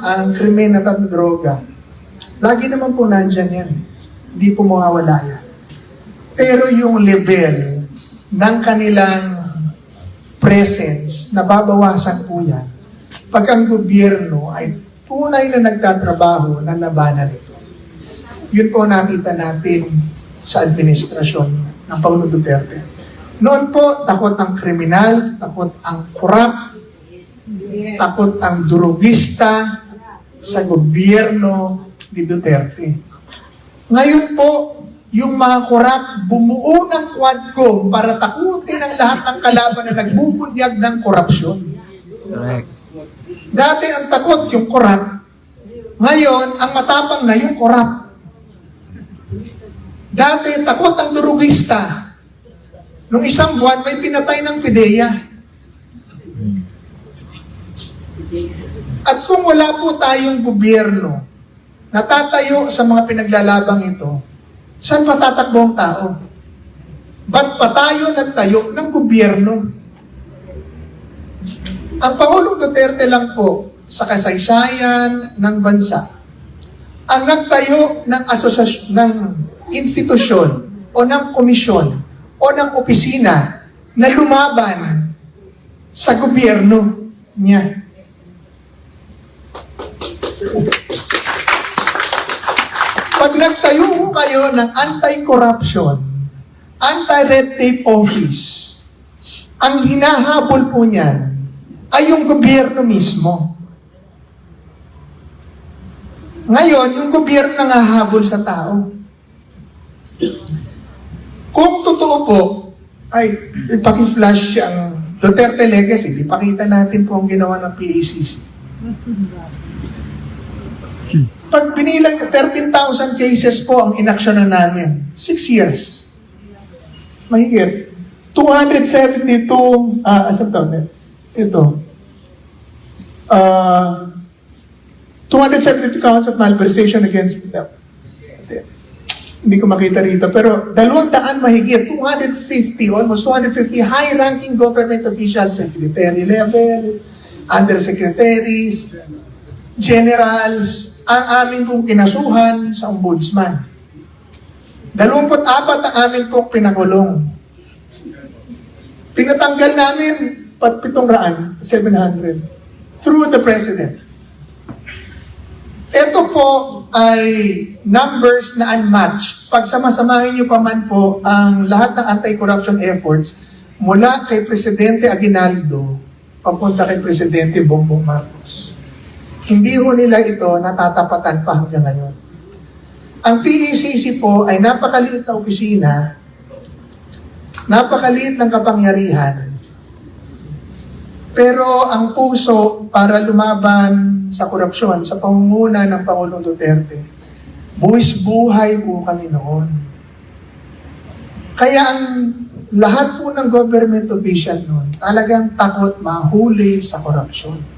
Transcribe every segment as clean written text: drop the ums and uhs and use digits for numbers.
ang krimen at ang droga, lagi naman po nandyan yan. Hindi po mawawala yan. Pero yung level ng kanilang presence, nababawasan po yan pag ang gobyerno ay tunay na nagtatrabaho na labanan ito. Yun po nakita natin sa administrasyon ng Pangulong Duterte. Noon po, takot ang kriminal, takot ang korap, takot ang durugista sa gobyerno ni Duterte. Ngayon po, yung mga korap bumuo ng Quadcom para takutin ang lahat ng kalaban na nagbubunyag ng korupsyon. Correct. Dati ang takot yung korap, ngayon ang matapang na yung korap. Dati takot ang durugista. Nung isang buwan may pinatay ng PIDEA. At kung wala po tayong gobyerno na tatayo sa mga pinaglalabang ito, saan patatakbo ang tao? Ba't pa tayo nagtayo ng gobyerno? Ang Pangulong Duterte lang po sa kasaysayan ng bansa ang nagtayo ng asosasyon, ng institusyon o ng komisyon o ng opisina na lumaban sa gobyerno niya. Pag nagtayo ko kayo ng anti-corruption, anti-red tape office, ang hinahabol po niyan ay yung gobyerno mismo. Ngayon, yung gobyerno nangahabol sa tao. Kung totoo po, ay ipaki-flash ang Duterte Legacy, ipakita natin po ang ginawa ng PACC. Pag binilang 13,000 cases po ang inaksyonan namin, 6 years. Mahigit. 272, asap taon ito. 272 counts of malversation against them. Hindi ko makita rito. Pero 200 mahigit, 250, almost 250 high-ranking government officials, secretary level, undersecretaries, generals, ang amin pong kinasuhan sa ombudsman. 24 ang amin pong pinakulong. Pinatanggal namin 700 through the President. Ito po ay numbers na unmatched. Pag samasamahin niyo pa man po ang lahat ng anti-corruption efforts mula kay Presidente Aguinaldo papunta kay Presidente Bongbong Marcos. Hindi ho nila ito natatapatan pa hanggang ngayon. Ang PACC po ay napakaliit na opisina, napakaliit ng kapangyarihan, pero ang puso para lumaban sa korupsyon, sa pangunguna ng Pangulong Duterte, buwis buhay po kami noon. Kaya ang lahat po ng government official noon, talagang takot mahuli sa korupsyon.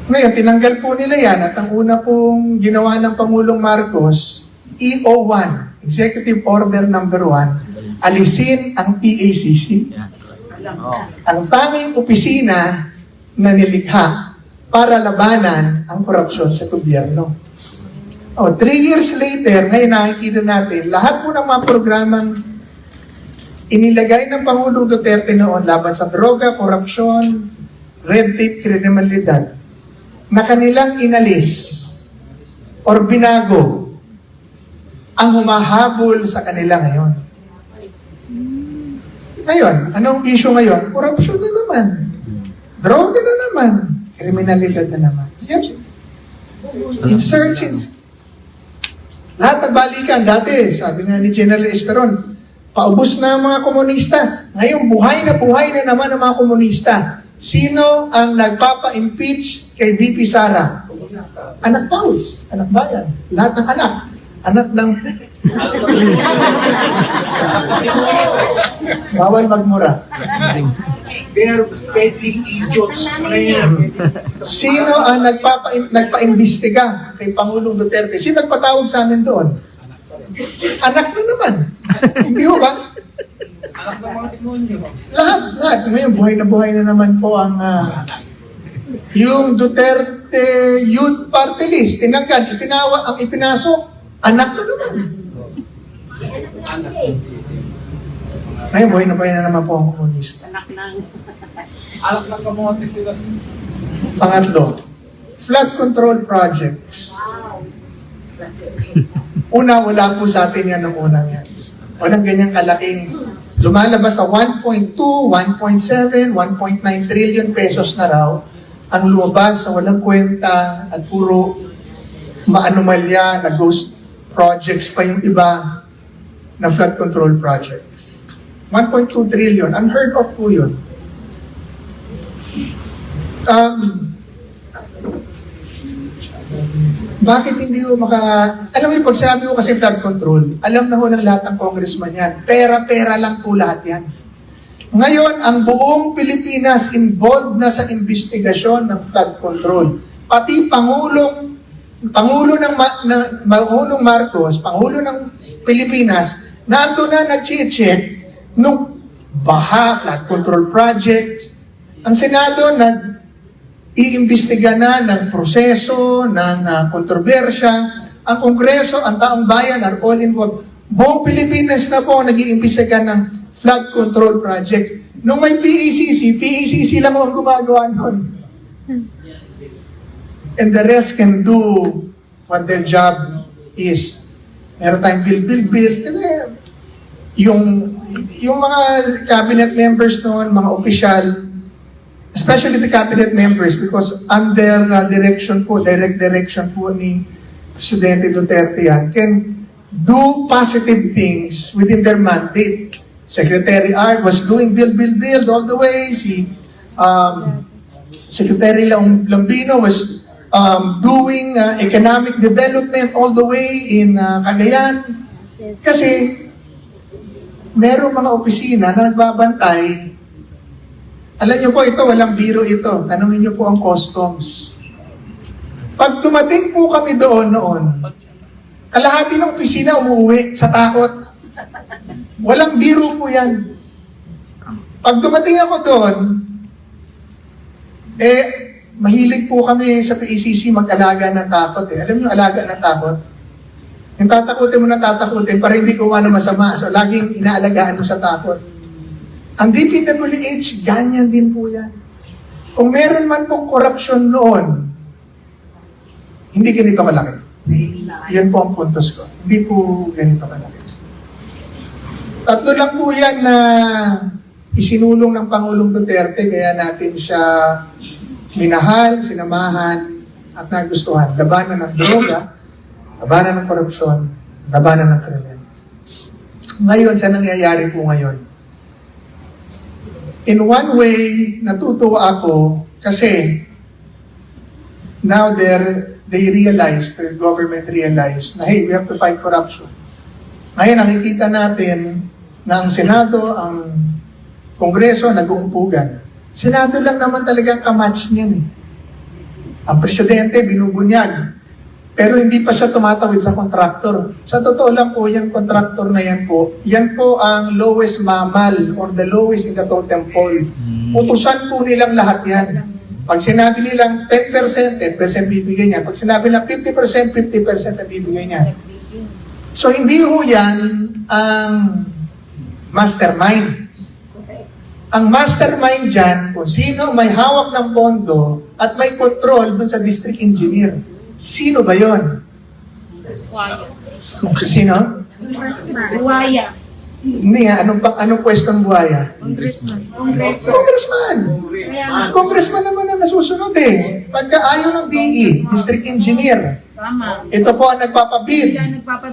Ngayon, tinanggal po nila yan at ang una pong ginawa ng Pangulong Marcos, EO1, Executive Order Number 1, alisin ang PACC. Ang tanging opisina na nilikha para labanan ang korupsyon sa gobyerno. 3 years later, ngayon nakikita natin, lahat po ng mga programang inilagay ng Pangulong Duterte noon laban sa droga, korupsyon, red tape, kriminalidad, na kanilang inalis or binago ang humahabol sa kanila ngayon. Ngayon, anong issue ngayon? Korupsyon na naman. Droga na naman. Kriminalidad na naman. Yan. Insurgents. Lahat nagbalikan. Dati, sabi nga ni General Esperon, paubos na ang mga komunista. Ngayon, buhay na naman ang mga komunista. Sino ang nagpapa-impeach kay VP Sara? Anak Paus. Anak bayan. Lahat ng anak. Anak ng... Bawal magmura. They're petty idiots. Sino ang nagpa-imbestiga kay Pangulong Duterte? Sino nagpatawag sa amin doon? Anak na naman. Hindi ho ba? Lahat. Ngayon, buhay na naman po ang yung Duterte party list, tinanggal, ang ipinasok, anak na naman. Ngayon, buhay na naman po ang komunista. Alak lang kamote sila. Pangatlo, flood control projects. Una, wala po sa atin yan nung unang yan. Walang ganyang kalaking lumalabas sa 1.2, 1.7, 1.9 trillion pesos na raw ang lumabas sa walang kwenta at puro maanomalya na ghost projects pa yung iba na flood control projects. 1.2 trillion, unheard of po yun. Bakit hindi ko alam mo, pag sinabi ko kasi flood control, alam na ho ng lahat ng congressman yan. Pera-pera lang po lahat yan. Ngayon, ang buong Pilipinas involved na sa investigasyon ng flood control. Pati Pangulo Marcos, Pangulo ng Pilipinas, nando na nag-check nung baha, flood control projects. Ang Senado iimbestiga na ng proseso, ng kontrobersya. Ang Kongreso, ang taong bayan are all involved. Buong Pilipinas na po nag-iimbestiga ng flood control projects. Nung may PACC lang ang gumagawa nun. And the rest can do what their job is. Meron tayong bill. Kasi yung mga cabinet members noon, mga opisyal, especially the cabinet members, because under direct direction po ni Presidente Duterte yan, can do positive things within their mandate. Secretary Art was doing build all the way. Secretary Lambino was doing economic development all the way in Cagayan. Kasi merong mga opisina na nagbabantay. Alam niyo po ito, walang biro ito. Tanungin niyo po ang customs. Pag dumating po kami doon noon, kalahati ng opisina umuwi sa takot. Walang biro po yan. Pag dumating ako doon, mahilig po kami sa PACC mag-alaga ng takot. Alam niyo, alaga ng takot? Yung tatakutin mo na tatakutin para hindi ko ano masama. So, laging inaalagaan mo sa takot. Ang DPWH, ganyan din po yan. Kung meron man pong korupsyon noon, hindi ganito kalaki. Yan po ang puntos ko. Hindi po ganito kalaki. Tatlo lang po yan na isinulong ng Pangulong Duterte, kaya natin siya minahal, sinamahan, at nagustuhan. Labanan ng droga, labanan ng korupsyon, labanan ng krimen. Ngayon, sa nangyayari po ngayon? In one way, natutuwa ako kasi now the government realized na hey, we have to fight corruption. Ngayon, nakikita natin na ang Senado, ang Kongreso, nag-uumpugan. Senado lang naman talagang kamatch niyan. Ang Presidente, binubunyag. Pero hindi pa siya tumatawid sa kontraktor. Sa totoo lang po, yung kontraktor na yan po ang lowest mammal or the lowest in the totem pole. Utusan po nilang lahat yan. Pag sinabi nilang 10%, 10% bibigay niyan. Pag sinabi nilang 50%, 50% ang bibigay niyan. So hindi ho yan ang mastermind. Ang mastermind dyan, kung sino may hawak ng pondo at may control dun sa district engineer. Sino ba yun? Sino? Buwaya. Hindi nga, anong pwestong buhaya? Congressman. Congressman naman ang nasusunod eh. Pagka ayaw ng DE, district engineer. Tama. Ito po ang nagpapabid.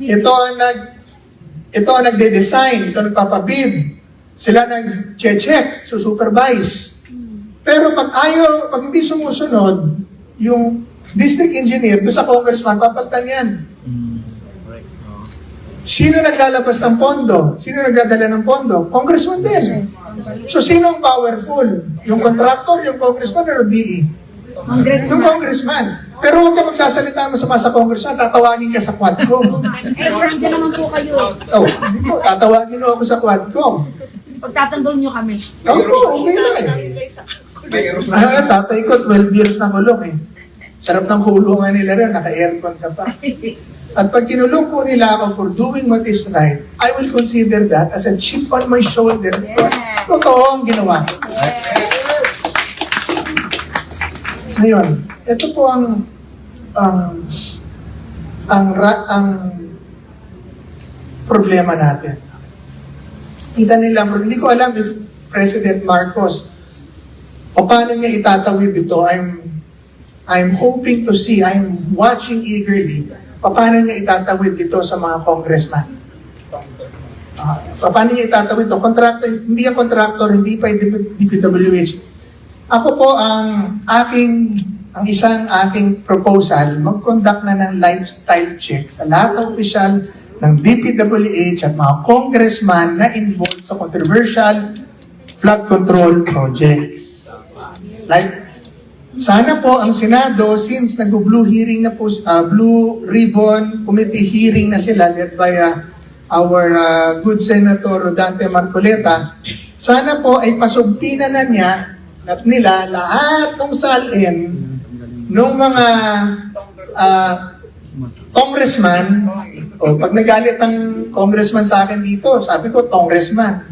Ito ang nagde-design. Ito ang nagpapabid. Sila nag-check, supervise. Pero pag hindi sumusunod, yung district engineer, doon sa congressman, papalitan yan. Sino naglalabas ng pondo? Sino nagdadala ng pondo? Congressman din. So, sino ang powerful? Yung contractor, yung congressman, o DE? Yung congressman. Pero huwag ka magsasalita masama sa congressman, tatawagin ka sa Quadcom. Nandiyan naman po kayo. Hindi po, tatawagin ako sa Quadcom. Pagtatanggol nyo kami. Okay lang eh. Tatay ko, 12 years na kulong eh. Sarap ng hulungan nila rin, naka-aircon ka pa. At pag kinulong po nila ako for doing what is right, I will consider that as a chip on my shoulder. Because totoo ang ginawa ko. Ngayon, ito po ang problema natin. Kita nila, hindi ko alam if President Marcos o paano niya itatawid ito. I'm hoping to see, I'm watching eagerly, paano niya itatawid ito sa mga congressman. Paano niya itatawid ito? Hindi ang contractor, hindi pa yung DPWH. Ako po ang isang aking proposal, mag-conduct na ng lifestyle check sa lahat ng opisyal ng DPWH at mga congressman na involved sa controversial flood control projects. Like, sana po ang Senado, since nag-blue hearing na po, Blue Ribbon Committee hearing na sila led by our good Senator Rodante Marcoleta, sana po ay pasugpinan na niya at nila lahat ng salin ng mga congressman. O pag nagalit ang congressman sa akin dito, sabi ko, congressman.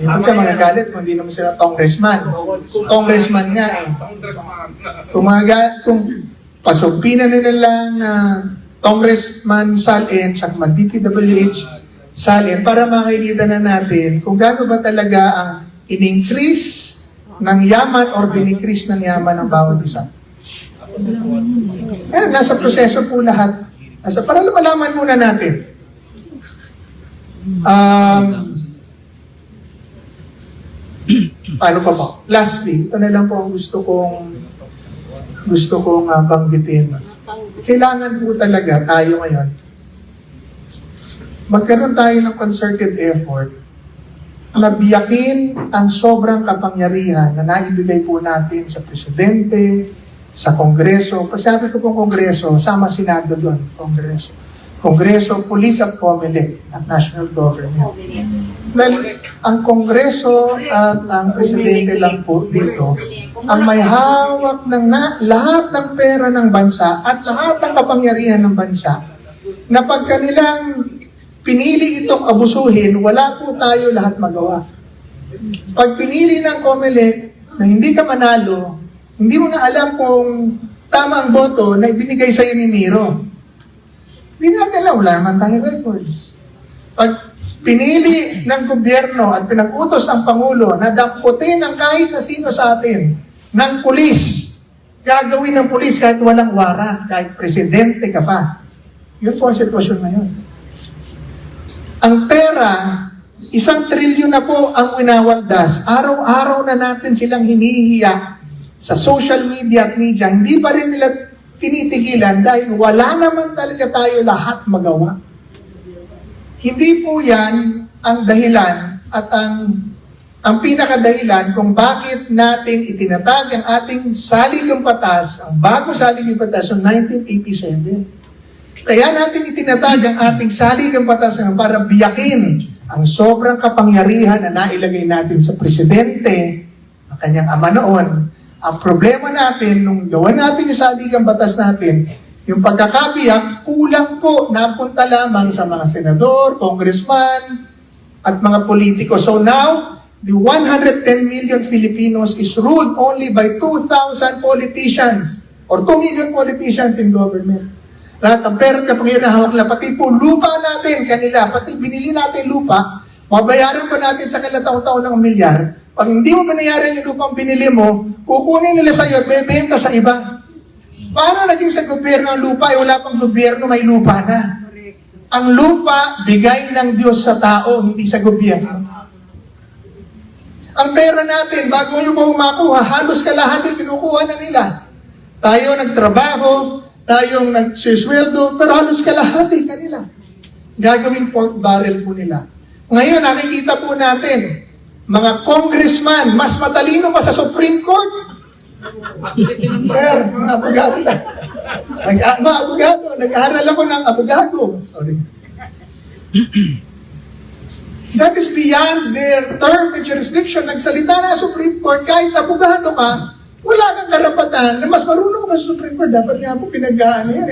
Ba't siya magagalit kung hindi naman sila congressman? Congressman nga eh. Kung pasugpinan nila lang congressman salin, saka mag-DPWH salin, para makikita na natin kung gaano ba talaga ang in-increase ng yaman or din-increase ng yaman ng bawat isa. Yan, nasa proseso po lahat. Para malaman muna natin. Paano pa po? Lastly, ito na lang po ang gusto kong banggitin. Kailangan po talaga tayo ngayon magkaroon tayo ng concerted effort na biyakin ang sobrang kapangyarihan na naibigay po natin sa Presidente, sa Kongreso. Pasabi ko pong Kongreso, sama Senado doon, Kongreso, Police at COMELEC at National Government. Dahil ang Kongreso at ang Presidente lang po dito ang may hawak ng lahat ng pera ng bansa at lahat ng kapangyarihan ng bansa na pag kanilang pinili itong abusuhin, wala po tayo lahat magawa. Pag pinili ng COMELEC na hindi ka manalo, hindi mo na alam kung tama ang boto na ibinigay sa'yo ni Miro. Hindi natin alam, wala naman tayong records. Pag pinili ng gobyerno at pinag-utos ng Pangulo na damputin ang kahit na sino sa atin ng pulis, gagawin ng pulis kahit walang warrant, kahit presidente ka pa. Yun po ang sitwasyon ngayon. Ang pera, 1 trilyon na po ang winawaldas. Araw-araw na natin silang hinihiya sa social media at media. Hindi pa rin nila tinitigilan dahil wala naman talaga tayo lahat magawa. Hindi po yan ang dahilan at ang pinakadahilan kung bakit natin itinatag ang ating saligang batas, ang bagong saligang batas noong 1987. Kaya natin itinatag ang ating saligang batas para biyakin ang sobrang kapangyarihan na nailagay natin sa Presidente, ang kanyang ama noon. Ang problema natin, nung gawa natin yung saligang batas natin, yung pagkakabiyak, kulang po, napunta lamang sa mga senador, congressman, at mga politiko. So now, the 110 million Filipinos is ruled only by 2,000 politicians or 2 million politicians in government. Lahat ng pera at kapangyarihan hawak nila, pati po lupa natin, kanila, pati binili natin lupa, mabayaran pa natin sa kanila taon-taon ng milyar. Pag hindi mo binayaran yung lupang binili mo, kukunin nila sa iyo at bebenta sa iba. Paano naging sa gobyerno ang lupa? Wala pang gobyerno, may lupa na. Ang lupa, bigay ng Diyos sa tao, hindi sa gobyerno. Ang pera natin, bago nyo pa makuha, halos kalahati kinukuha na nila. Tayo nagtrabaho, tayong nagsisweldo, pero halos kalahati kanila. Gagawing pork barrel po nila. Ngayon, nakikita po natin, mga congressman, mas matalino pa sa Supreme Court. Sir, mga abogado lang. Mga abogado, nag-aaral ako ng abogado. Sorry. That is beyond their term and jurisdiction. Nagsalita na Supreme Court, kahit abogado ka, Wala kang karapatan na mas marunong ka sa Supreme Court. Dapat nga po pinag-ano yan,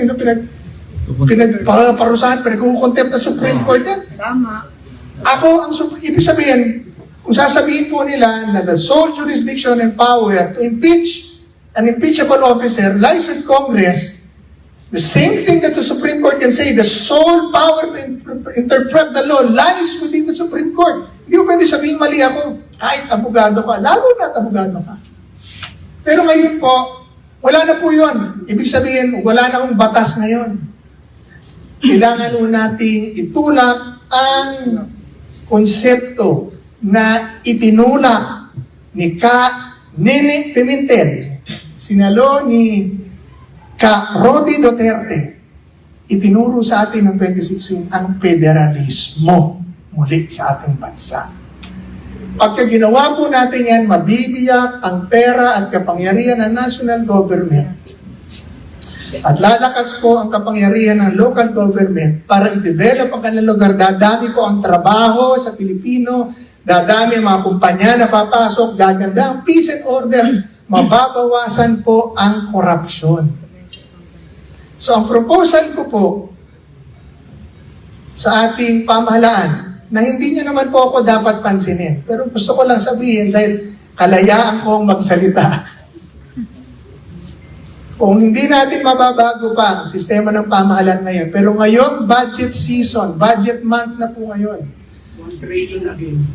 pinagparusahan, pinag-contempt ng Supreme Court yan. Tama. Ako, ibig sabihin, kung sasabihin po nila na the sole jurisdiction and power to impeach an impeachable officer lies with Congress, the same thing that the Supreme Court can say, the sole power to interpret the law lies within the Supreme Court. Hindi mo pwede sabihin mali ako, kahit abogado ka, lalo na abogado ka. Pero ngayon po, wala na po yun. Ibig sabihin, wala na akong batas ngayon. Kailangan po nating itulak ang konsepto na itinulak ni Nene Pimentel, sinalo ni Rodi Duterte, itinuro sa atin noong 2016 ang federalismo muli sa ating bansa. Pagka ginawa po natin yan, mabibiyak ang pera at kapangyarihan ng national government at lalakas po ang kapangyarihan ng local government para i-develop ang kanilang lugar. Dadami po ang trabaho sa Pilipino, dadami ang mga kumpanya na papasok, gaganda ang peace and order, mababawasan po ang korupsyon. So ang proposal ko po sa ating pamahalaan, na hindi nyo naman po ako dapat pansinin. Pero gusto ko lang sabihin dahil kalayaan kong magsalita. Kung hindi natin mababago pa ang sistema ng pamahalaan ngayon, pero ngayon, budget season, budget month na po ngayon. 1 trillion again.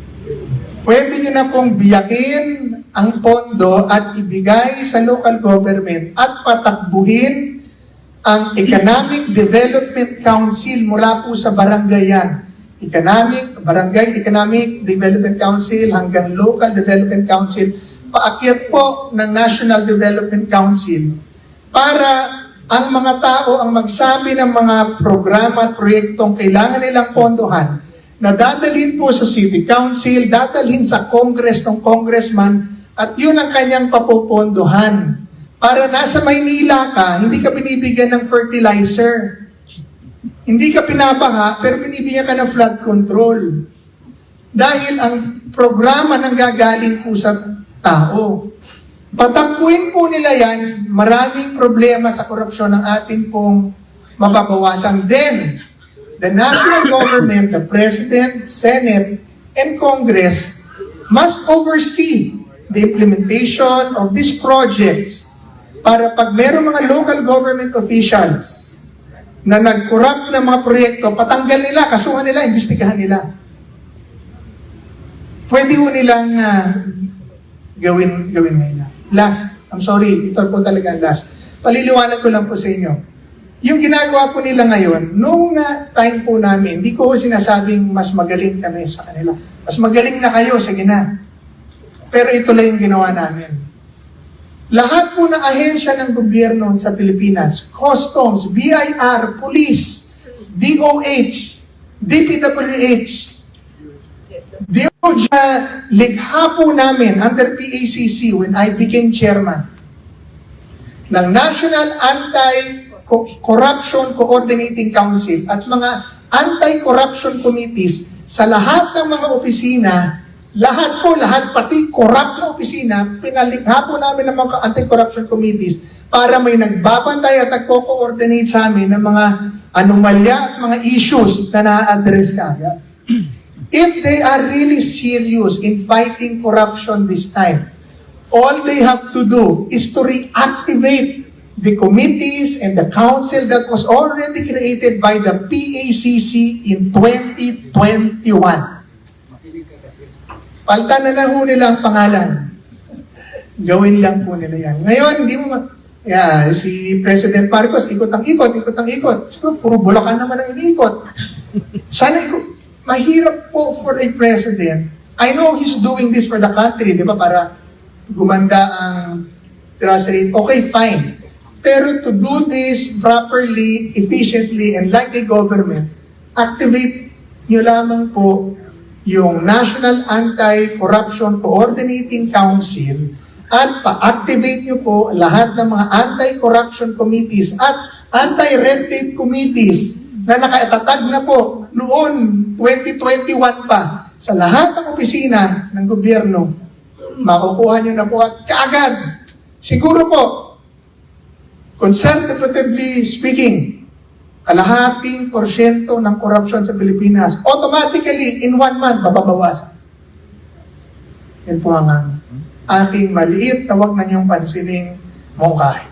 Pwede nyo na pong biyakin ang pondo at ibigay sa local government at patakbuhin ang Economic Development Council mula po sa barangay yan. Barangay Economic Development Council hanggang Local Development Council, paakyat po ng National Development Council para ang mga tao ang magsabi ng mga programa at proyektong kailangan nilang pondohan na dadalhin po sa City Council, dadalhin sa Congress ng congressman at yun ang kanyang papupondohan. Para nasa Maynila ka, hindi ka binibigyan ng fertilizer. Hindi ka pinabaha, pero binibigyan ka ng flood control. Dahil ang programa nang gagaling po sa tao. Patakbuhin po nila yan, maraming problema sa korupsyon ng atin pong mababawasan. Then, the national government, the President, Senate, and Congress must oversee the implementation of these projects para pag mayroong mga local government officials na nag-corrupt ng mga proyekto, patanggal nila, kasuhan nila, imbestigahan nila. Pwede ho nilang gawin ngayon. Last, I'm sorry, ito po talaga last. Paliliwanag ko lang po sa inyo. Yung ginagawa po nila ngayon, nung time po namin, hindi ko sinasabing mas magaling kami sa kanila. Mas magaling na kayo, sige na. Pero ito lang yung ginawa namin. Lahat po ng ahensya ng gobyerno sa Pilipinas, Customs, BIR, Police, DOH, DPWH, DOJ, likha po namin under PACC when I became chairman ng National Anti-Corruption Coordinating Council at mga anti-corruption committees sa lahat ng mga opisina. Lahat, pati corrupt na opisina, pinalikha po namin ng mga anti-corruption committees para may nagbabantay at nagko-coordinate sa amin ng mga anomalya at mga issues na na-address kagad. If they are really serious in fighting corruption this time, all they have to do is to reactivate the committees and the council that was already created by the PACC in 2021. Paltan na lang ho nila ang pangalan. Gawin lang po nila yan. Ngayon, hindi mo si President Marcos, ikot ang ikot. Siguro, puro Bulacan naman ang iniikot. Sana mahirap po for a president. I know he's doing this for the country, di ba? Para gumanda ang trust rate. Okay, fine. Pero to do this properly, efficiently, and like a government, activate nyo lamang po yung National Anti-Corruption Coordinating Council at pa-activate nyo po lahat ng mga anti-corruption committees at anti-red tape committees na nakatatag na po noon 2021 pa sa lahat ng opisina ng gobyerno. Makukuha nyo na po at kaagad Siguro po, conservatively speaking, kalahating porsyento ng corruption sa Pilipinas, automatically, in 1 month, mababawasan. Yan po ang aking maliit na wag na niyong pansinin mungkahi.